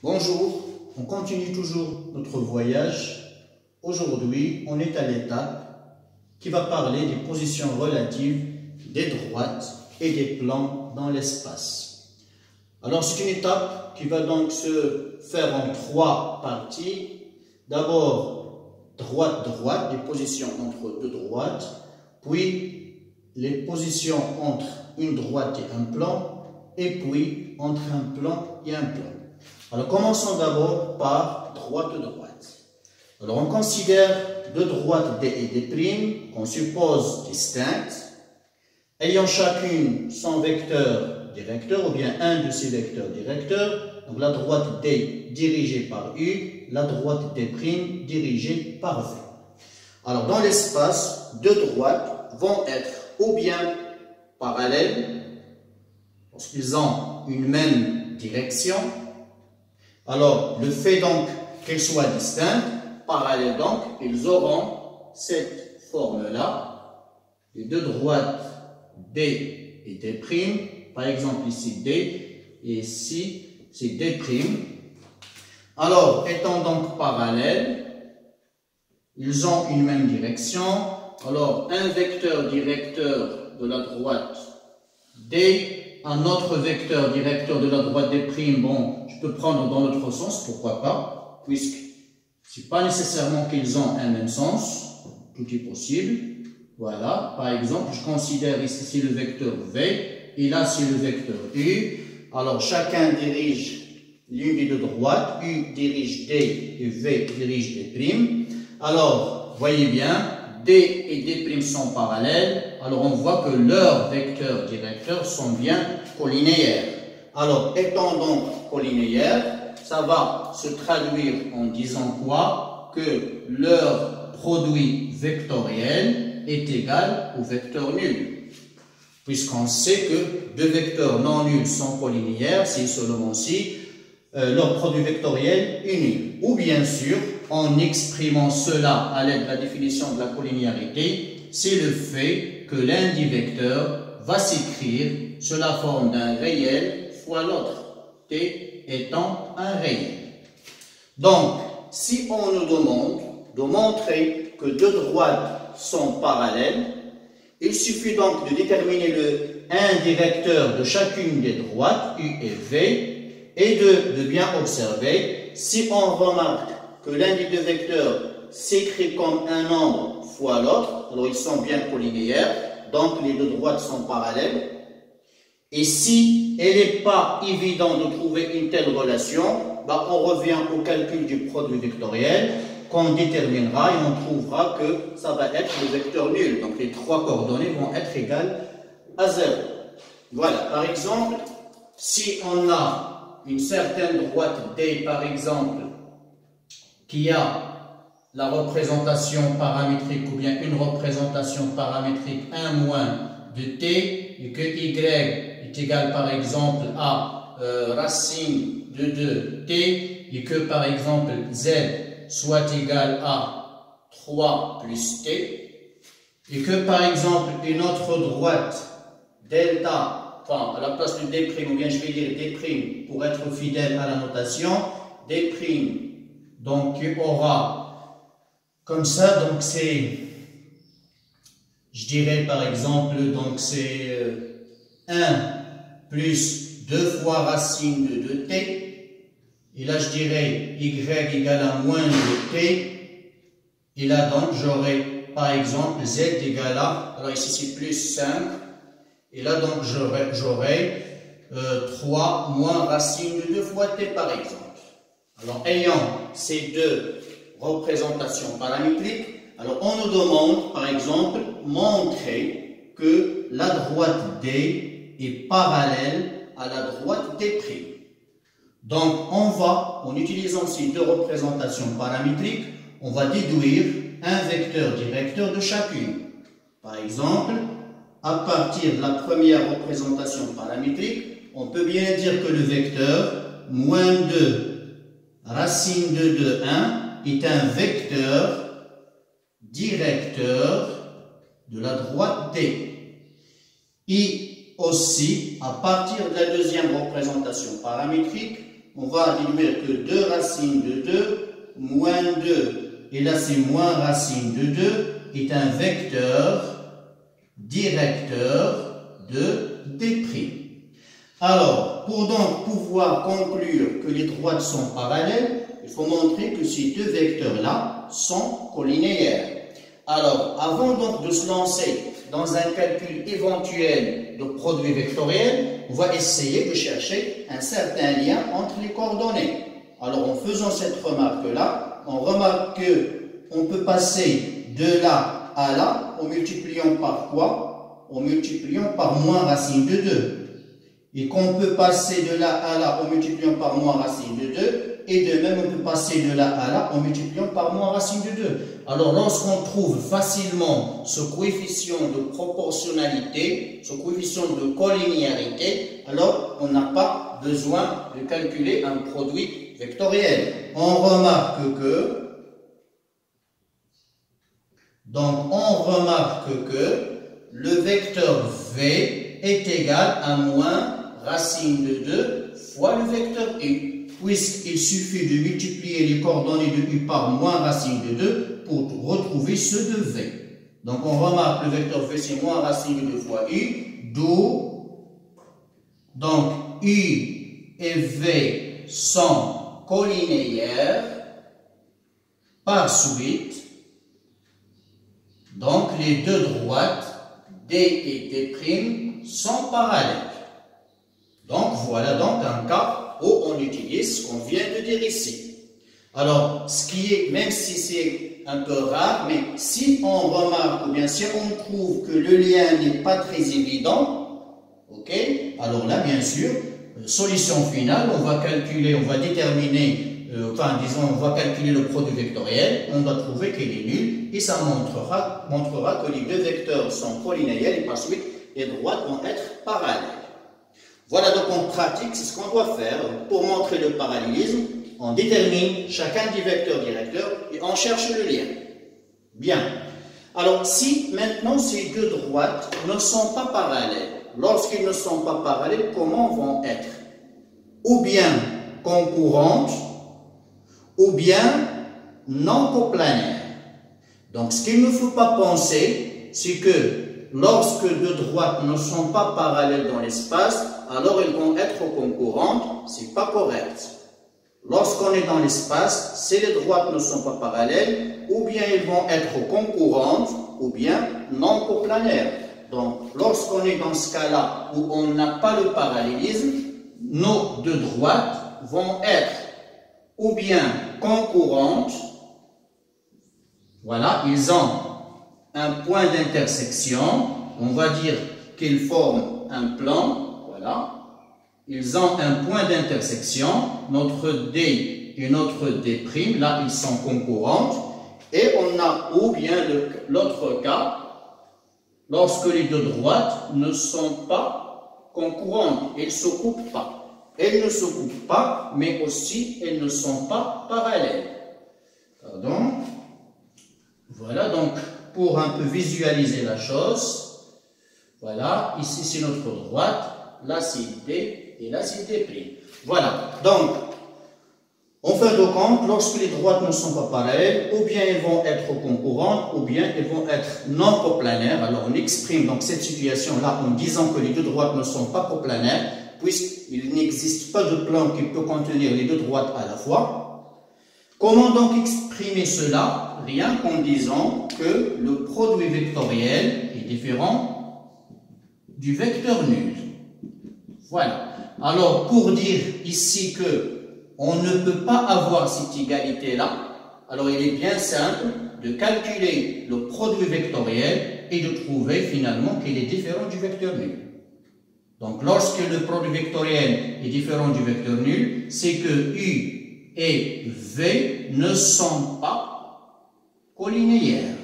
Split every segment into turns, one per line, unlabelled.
Bonjour, on continue toujours notre voyage. Aujourd'hui, on est à l'étape qui va parler des positions relatives des droites et des plans dans l'espace. Alors, c'est une étape qui va donc se faire en trois parties. D'abord, droite-droite, les positions entre deux droites, puis les positions entre une droite et un plan, et puis entre un plan et un plan. Alors, commençons d'abord par droite-droite. Alors, on considère deux droites D et D' qu'on suppose distinctes, ayant chacune son vecteur directeur, ou bien un de ses vecteurs directeurs. Donc, la droite D dirigée par U, la droite D' dirigée par V. Alors, dans l'espace, deux droites vont être ou bien parallèles, lorsqu'ils ont une même direction. Alors, le fait donc qu'elles soient distinctes, parallèles donc, ils auront cette forme-là. Les deux droites D et D', par exemple ici D, et ici c'est D'. Alors, étant donc parallèles, ils ont une même direction. Alors, un vecteur directeur de la droite D, un autre vecteur directeur de la droite D', bon, je peux prendre dans l'autre sens, pourquoi pas, puisque c'est pas nécessairement qu'ils ont un même sens, tout est possible. Voilà, par exemple, je considère ici le vecteur V, et là c'est le vecteur U. Alors, chacun dirige l'une des deux droites, U dirige D et V dirige D'. Alors, voyez bien, D et D' sont parallèles, alors on voit que leurs vecteurs directeurs sont bien collinéaires. Alors, étant donc collinéaires, ça va se traduire en disant quoi? Que leur produit vectoriel est égal au vecteur nul. Puisqu'on sait que deux vecteurs non nuls sont collinéaires, si seulement si leur produit vectoriel est nul. Ou bien sûr, en exprimant cela à l'aide de la définition de la collinéarité, c'est le fait que l'un des vecteurs va s'écrire sous la forme d'un réel fois l'autre, t étant un réel. Donc, si on nous demande de montrer que deux droites sont parallèles, il suffit donc de déterminer un des vecteurs de chacune des droites, U et V, et de bien observer. Si on remarque que l'un des deux vecteurs s'écrit comme un nombre fois l'autre, alors ils sont bien collinéaires, donc les deux droites sont parallèles. Et si il n'est pas évident de trouver une telle relation, on revient au calcul du produit vectoriel qu'on déterminera et on trouvera que ça va être le vecteur nul. Donc les trois coordonnées vont être égales à 0. Voilà, par exemple, si on a une certaine droite D, par exemple, qui a la représentation paramétrique ou bien une représentation paramétrique 1 moins de t, et que y est égal par exemple à racine de 2t, et que par exemple z soit égal à 3 plus t, et que par exemple une autre droite delta, enfin à la place de d', ou bien je vais dire d' pour être fidèle à la notation, d', donc il aura comme ça, donc c'est, je dirais par exemple, donc c'est 1 plus 2 fois racine de 2t, et là je dirais y égale à moins de t, et là donc j'aurai par exemple z égale à, alors ici c'est plus 5, et là donc j'aurai 3 moins racine de 2 fois t par exemple. Alors ayant ces deux représentations paramétriques, alors on nous demande par exemple montrer que la droite D est parallèle à la droite D'. Donc on va, en utilisant ces deux représentations paramétriques, on va déduire un vecteur directeur de chacune. Par exemple, à partir de la première représentation paramétrique, on peut bien dire que le vecteur moins 2 racine de 2, 1 est un vecteur directeur de la droite D. Et aussi, à partir de la deuxième représentation paramétrique, on va déduire que 2 racines de 2 moins 2, et là c'est moins racine de 2, est un vecteur directeur de D'. Alors, pour donc pouvoir conclure que les droites sont parallèles, il faut montrer que ces deux vecteurs-là sont collinéaires. Alors, avant donc de se lancer dans un calcul éventuel de produit vectoriel, on va essayer de chercher un certain lien entre les coordonnées. Alors, en faisant cette remarque-là, on remarque qu'on peut passer de là à là en multipliant par quoi? En multipliant par moins racine de 2. Et qu'on peut passer de là à là en multipliant par moins racine de 2. Et de même, on peut passer de là à là en multipliant par moins racine de 2. Alors, lorsqu'on trouve facilement ce coefficient de proportionnalité, ce coefficient de collinéarité, alors on n'a pas besoin de calculer un produit vectoriel. On remarque que, le vecteur V est égal à moins racine de 2 fois le vecteur U, puisqu'il suffit de multiplier les coordonnées de U par moins racine de 2 pour retrouver ceux de V. Donc on remarque que le vecteur V c'est moins racine de 2 fois U, d'où donc U et V sont collinéaires. Par suite, donc les deux droites D et D' sont parallèles. Donc voilà donc un cas où on utilise ce qu'on vient de dire ici. Alors, ce qui est, même si c'est un peu rare, mais si on remarque ou bien si on trouve que le lien n'est pas très évident, ok, alors là bien sûr, solution finale, on va calculer, on va déterminer, on va calculer le produit vectoriel, on doit trouver qu'il est nul et ça montrera que les deux vecteurs sont collinéaires et par suite les droites vont être parallèles. Voilà donc en pratique, c'est ce qu'on doit faire pour montrer le parallélisme. On détermine chacun des vecteurs directeurs et on cherche le lien. Bien. Alors si maintenant ces deux droites ne sont pas parallèles, lorsqu'ils ne sont pas parallèles, comment vont être? Ou bien concurrentes, ou bien non coplanaires. Donc ce qu'il ne faut pas penser, c'est que lorsque deux droites ne sont pas parallèles dans l'espace, alors elles vont être concurrentes, c'est pas correct. Lorsqu'on est dans l'espace, si les droites ne sont pas parallèles, ou bien elles vont être concurrentes, ou bien non coplanaires. Donc, lorsqu'on est dans ce cas-là où on n'a pas le parallélisme, nos deux droites vont être ou bien concurrentes, voilà, ils ont un point d'intersection, on va dire qu'ils forment un plan, voilà, ils ont un point d'intersection, notre D et notre D', là ils sont concurrentes, et on a ou bien l'autre cas, lorsque les deux droites ne sont pas concurrentes, elles ne se coupent pas. Elles ne se coupent pas, mais aussi elles ne sont pas parallèles. Pardon. Voilà, donc pour un peu visualiser la chose, voilà, ici c'est notre droite, là c'est D et là c'est D'. Voilà, donc en fin de compte, lorsque les droites ne sont pas parallèles, ou bien elles vont être concurrentes, ou bien elles vont être non coplanaires. Alors on exprime donc cette situation-là en disant que les deux droites ne sont pas coplanaires, puisqu'il n'existe pas de plan qui peut contenir les deux droites à la fois. Comment donc exprimer cela? Rien qu'en disant que le produit vectoriel est différent du vecteur nul. Voilà. Alors, pour dire ici que on ne peut pas avoir cette égalité-là, alors il est bien simple de calculer le produit vectoriel et de trouver finalement qu'il est différent du vecteur nul. Donc, lorsque le produit vectoriel est différent du vecteur nul, c'est que U et V ne sont pas collinéaires.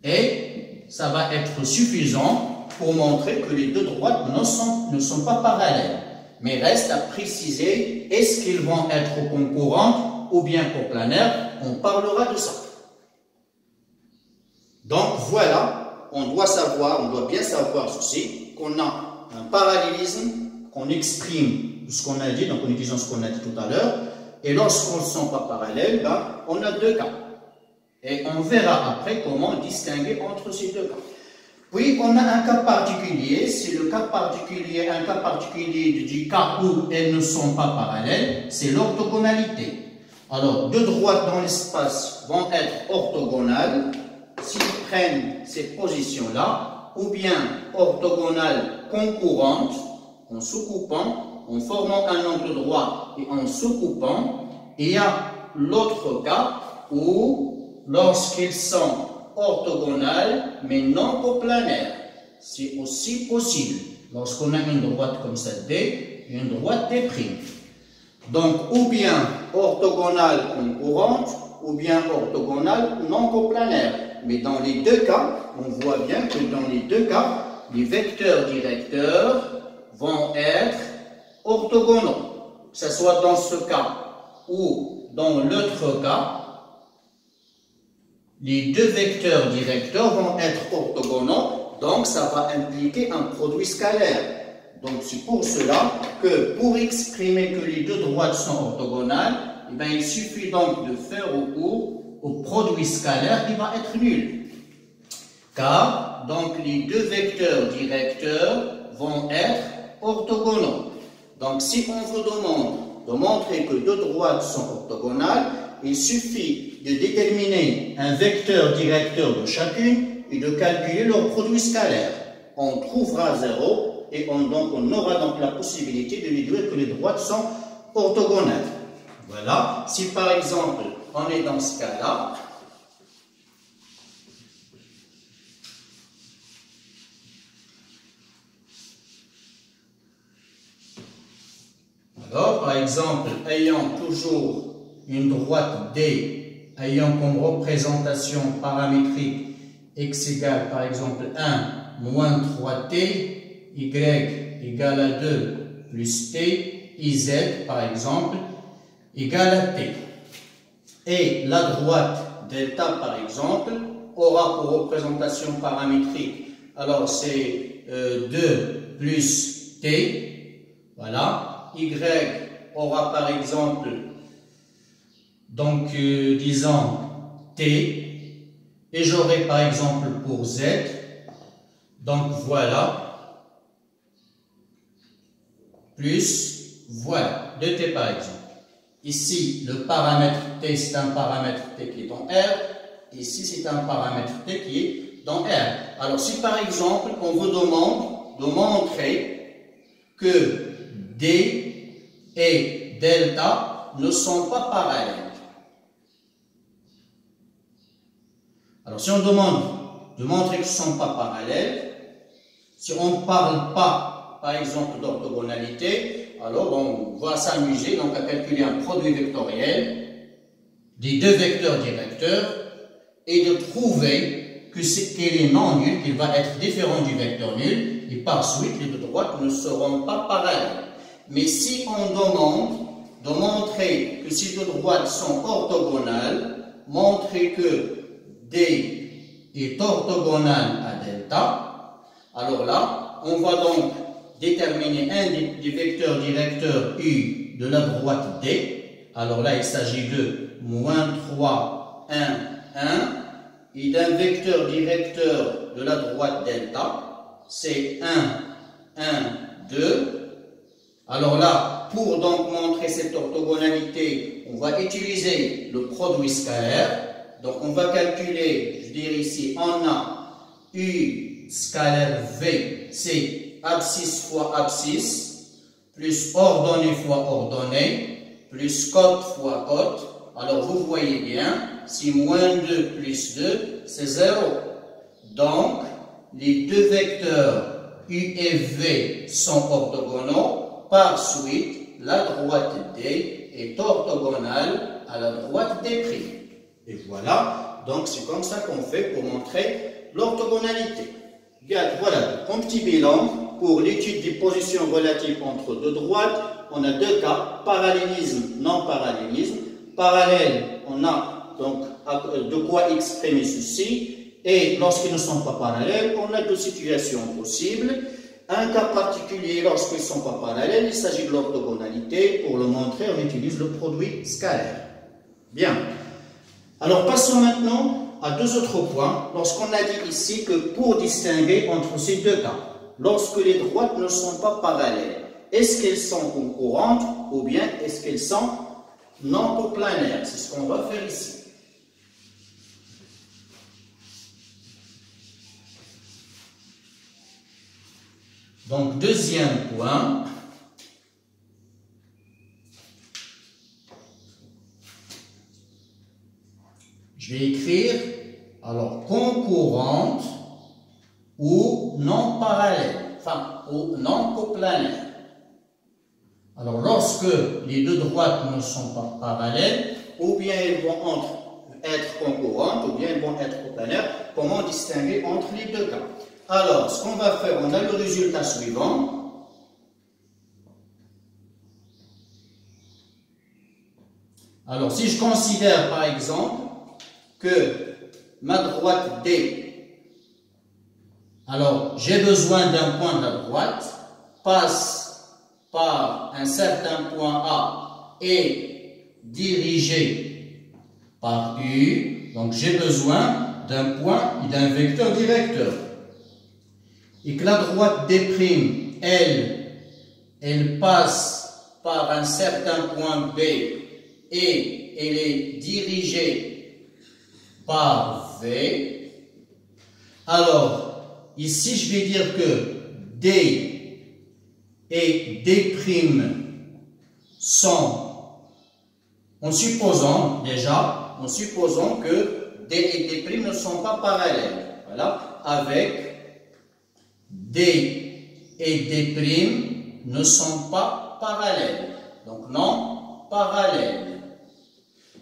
Et ça va être suffisant pour montrer que les deux droites ne sont pas parallèles. Mais reste à préciser, est-ce qu'ils vont être concurrentes ou bien coplanaires? On parlera de ça. Donc voilà, on doit bien savoir ceci, qu'on a un parallélisme qu'on exprime ce qu'on a dit, donc en utilisant ce qu'on a dit tout à l'heure. Et lorsqu'on ne sont pas parallèles, ben, on a deux cas. Et on verra après comment distinguer entre ces deux cas. Puis on a un cas particulier, c'est le cas particulier, un cas particulier du cas où elles ne sont pas parallèles, c'est l'orthogonalité. Alors, deux droites dans l'espace vont être orthogonales s'ils prennent ces positions-là, ou bien orthogonales concurrentes en sous-coupant, en formant un angle droit et en sous-coupant. Et il y a l'autre cas où, lorsqu'ils sont orthogonales mais non coplanaires, c'est aussi possible. Lorsqu'on a une droite comme ça D et une droite D'. Donc, ou bien orthogonale concurrente, ou bien orthogonale non coplanaire. Mais dans les deux cas, on voit bien que dans les deux cas, les vecteurs directeurs vont être orthogonaux. Que ce soit dans ce cas ou dans l'autre cas, les deux vecteurs directeurs vont être orthogonaux, donc ça va impliquer un produit scalaire. Donc c'est pour cela que pour exprimer que les deux droites sont orthogonales, eh bien, il suffit donc de faire recours au produit scalaire qui va être nul. Car donc les deux vecteurs directeurs vont être orthogonaux. Donc si on vous demande de montrer que deux droites sont orthogonales, il suffit de déterminer un vecteur directeur de chacune et de calculer leur produit scalaire. On trouvera 0 et donc on aura donc la possibilité de déduire que les droites sont orthogonales. Voilà, si par exemple on est dans ce cas-là, alors par exemple ayant toujours une droite D ayant comme représentation paramétrique x égale par exemple 1 moins 3t, y égale à 2 plus t, iz par exemple égale à t. Et la droite delta par exemple aura pour représentation paramétrique, alors c'est 2 plus t, voilà, y aura par exemple donc disons t, et j'aurai par exemple pour z, donc voilà, plus voilà, 2t par exemple. Ici, le paramètre t, c'est un paramètre t qui est dans R, ici c'est un paramètre t qui est dans R. Alors si par exemple on vous demande de montrer que D et delta ne sont pas parallèles. Alors, si on demande de montrer qu'ils ne sont pas parallèles, si on ne parle pas, par exemple, d'orthogonalité, alors on va s'amuser donc à calculer un produit vectoriel des deux vecteurs directeurs et de trouver que qu'elle est non nulle, qu'il va être différent du vecteur nul, et par suite, les deux droites ne seront pas parallèles. Mais si on demande de montrer que ces deux droites sont orthogonales, montrer que D est orthogonal à delta, alors là, on va donc déterminer un des vecteurs directeurs U de la droite D. Alors là, il s'agit de moins 3, 1, 1, et d'un vecteur directeur de la droite delta, c'est 1, 1, 2. Alors là, pour donc montrer cette orthogonalité, on va utiliser le produit scalaire. Donc on va calculer, je dirais ici, on a U scalaire V, c'est abscisse fois abscisse, plus ordonnée fois ordonnée, plus cote fois cote. Alors vous voyez bien, si moins 2 plus 2, c'est 0. Donc, les deux vecteurs U et V sont orthogonaux. Par suite, la droite D est orthogonale à la droite D'. Et voilà, donc c'est comme ça qu'on fait pour montrer l'orthogonalité. Voilà, un petit bilan pour l'étude des positions relatives entre deux droites. On a deux cas, parallélisme, non-parallélisme. Parallèle, on a donc de quoi exprimer ceci. Et lorsqu'ils ne sont pas parallèles, on a deux situations possibles. Un cas particulier, lorsqu'ils ne sont pas parallèles, il s'agit de l'orthogonalité. Pour le montrer, on utilise le produit scalaire. Bien. Alors, passons maintenant à deux autres points. Lorsqu'on a dit ici que pour distinguer entre ces deux cas, lorsque les droites ne sont pas parallèles, est-ce qu'elles sont concurrentes ou bien est-ce qu'elles sont non coplanaires? C'est ce qu'on va faire ici. Donc, deuxième point. Je vais écrire, alors, concurrente ou non parallèle, enfin, ou non coplanaire. Alors, lorsque les deux droites ne sont pas parallèles, ou bien elles vont être concurrentes, ou bien elles vont être coplanaires, comment distinguer entre les deux cas? Alors, ce qu'on va faire, on a le résultat suivant. Alors, si je considère par exemple que ma droite D, alors j'ai besoin d'un point de la droite, passe par un certain point A et dirigé par U, donc j'ai besoin d'un point et d'un vecteur directeur. Et que la droite D', elle passe par un certain point B et elle est dirigée par V. Alors, ici, je vais dire que D et D' sont, en supposant que D et D' ne sont pas parallèles. Voilà, avec D et D' ne sont pas parallèles, donc non parallèles.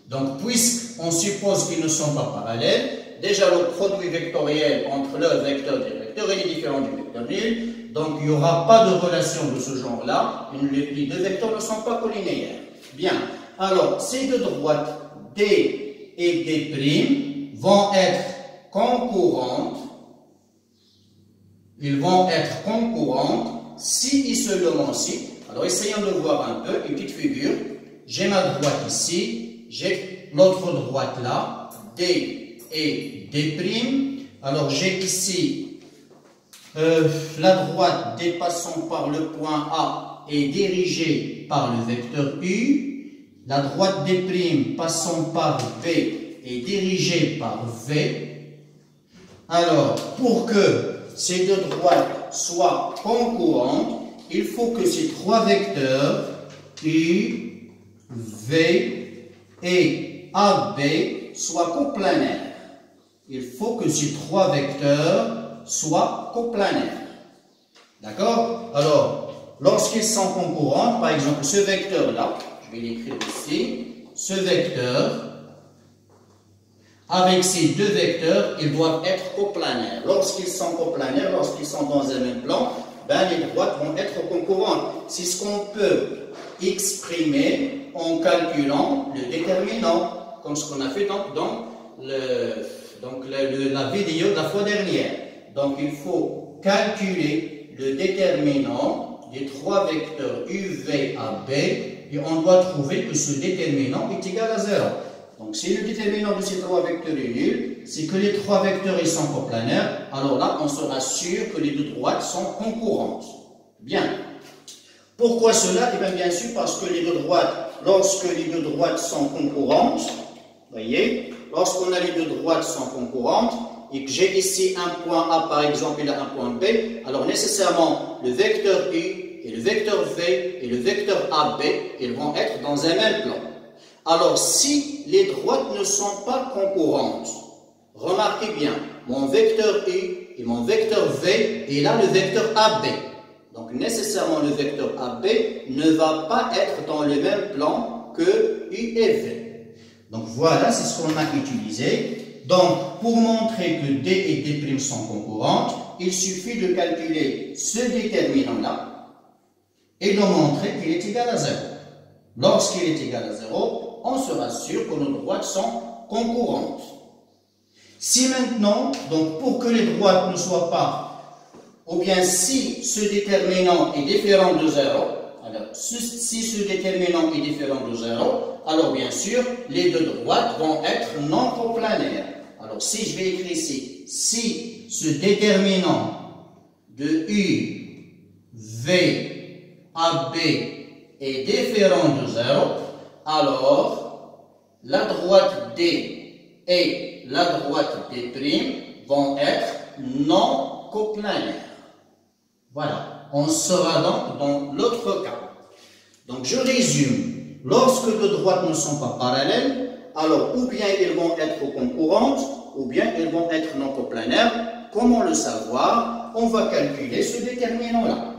Donc, puisqu'on suppose qu'ils ne sont pas parallèles, déjà le produit vectoriel entre leur vecteur directeur est différent du vecteur nul, donc il n'y aura pas de relation de ce genre-là, les deux vecteurs ne sont pas collinéaires. Bien, alors ces deux droites D et D' vont être concurrentes. Ils vont être concurrentes si et seulement si. Alors, essayons de voir un peu une petite figure. J'ai ma droite ici, j'ai l'autre droite là, D et D'. Alors, j'ai ici la droite dépassant par le point A et dirigée par le vecteur U. La droite D' passant par V et dirigée par V. Alors, pour que ces deux droites soient concurrentes, il faut que ces trois vecteurs U, V et AB soient coplanaires. Il faut que ces trois vecteurs soient coplanaires. D'accord? Alors, lorsqu'ils sont concurrents, par exemple, ce vecteur-là, je vais l'écrire ici, ce vecteur, avec ces deux vecteurs, ils doivent être coplanaires. Lorsqu'ils sont coplanaires, lorsqu'ils sont dans un même plan, ben, les droites vont être concurrentes. C'est ce qu'on peut exprimer en calculant le déterminant, comme ce qu'on a fait dans la vidéo de la fois dernière. Donc, il faut calculer le déterminant des trois vecteurs UV à B et on doit trouver que ce déterminant est égal à 0. Donc, si le déterminant de ces trois vecteurs est nul, c'est que les trois vecteurs ils sont coplanaires, alors là, on sera sûr que les deux droites sont concurrentes. Bien. Pourquoi cela? Eh bien sûr, parce que les deux droites, lorsque les deux droites sont concurrentes, voyez, lorsqu'on a les deux droites sont concurrentes, et que j'ai ici un point A, par exemple, et là un point B, alors nécessairement, le vecteur U et le vecteur V et le vecteur AB, ils vont être dans un même plan. Alors, si les droites ne sont pas concurrentes, remarquez bien, mon vecteur U et mon vecteur V et là le vecteur AB. Donc, nécessairement, le vecteur AB ne va pas être dans le même plan que U et V. Donc, voilà, c'est ce qu'on a utilisé. Donc, pour montrer que D et D' sont concurrentes, il suffit de calculer ce déterminant-là et de montrer qu'il est égal à 0. Lorsqu'il est égal à 0, on sera sûr que nos droites sont concurrentes. Si maintenant, donc pour que les droites ne soient pas ou bien si ce déterminant est différent de 0, alors si ce déterminant est différent de 0, alors bien sûr, les deux droites vont être non coplanaires. Alors si je vais écrire ici, si ce déterminant de U, V, AB est différent de 0, alors la droite D et la droite D' vont être non coplanaires. Voilà, on sera donc dans l'autre cas. Donc je résume, lorsque deux droites ne sont pas parallèles, alors ou bien elles vont être concurrentes, ou bien elles vont être non coplanaires. Comment le savoir? On va calculer ce déterminant-là.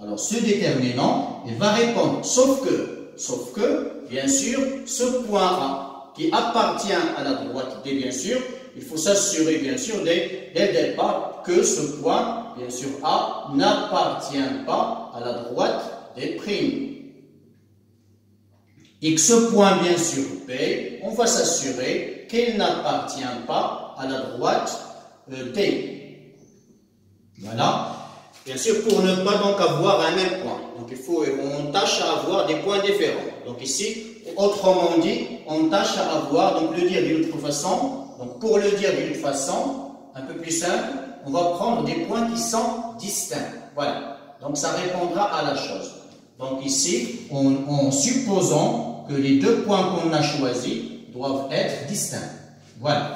Alors ce déterminant, il va répondre, sauf que, bien sûr, ce point A, qui appartient à la droite D, bien sûr, il faut s'assurer, bien sûr, dès le départ, que ce point, bien sûr, A, n'appartient pas à la droite D'. Et que ce point, bien sûr, B, on va s'assurer qu'il n'appartient pas à la droite D. Voilà. Bien sûr, pour ne pas donc avoir un même point. Donc, on tâche à avoir des points différents. Donc ici, autrement dit, on tâche à avoir, donc le dire d'une autre façon. Donc pour le dire d'une façon un peu plus simple, on va prendre des points qui sont distincts. Voilà. Donc ça répondra à la chose. Donc ici, en supposant que les deux points qu'on a choisis doivent être distincts. Voilà.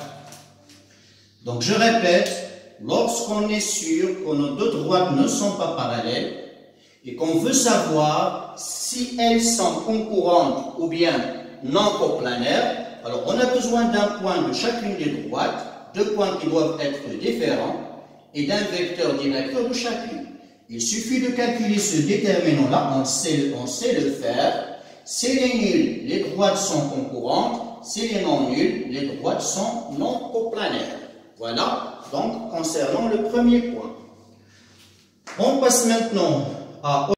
Donc je répète, lorsqu'on est sûr que nos deux droites ne sont pas parallèles et qu'on veut savoir si elles sont concurrentes ou bien non coplanaires, alors on a besoin d'un point de chacune des droites, deux points qui doivent être différents et d'un vecteur directeur de chacune. Il suffit de calculer ce déterminant-là, on sait le faire. Si les nuls, les droites sont concurrentes, si les non nuls, les droites sont non coplanaires. Voilà, donc concernant le premier point. On passe maintenant à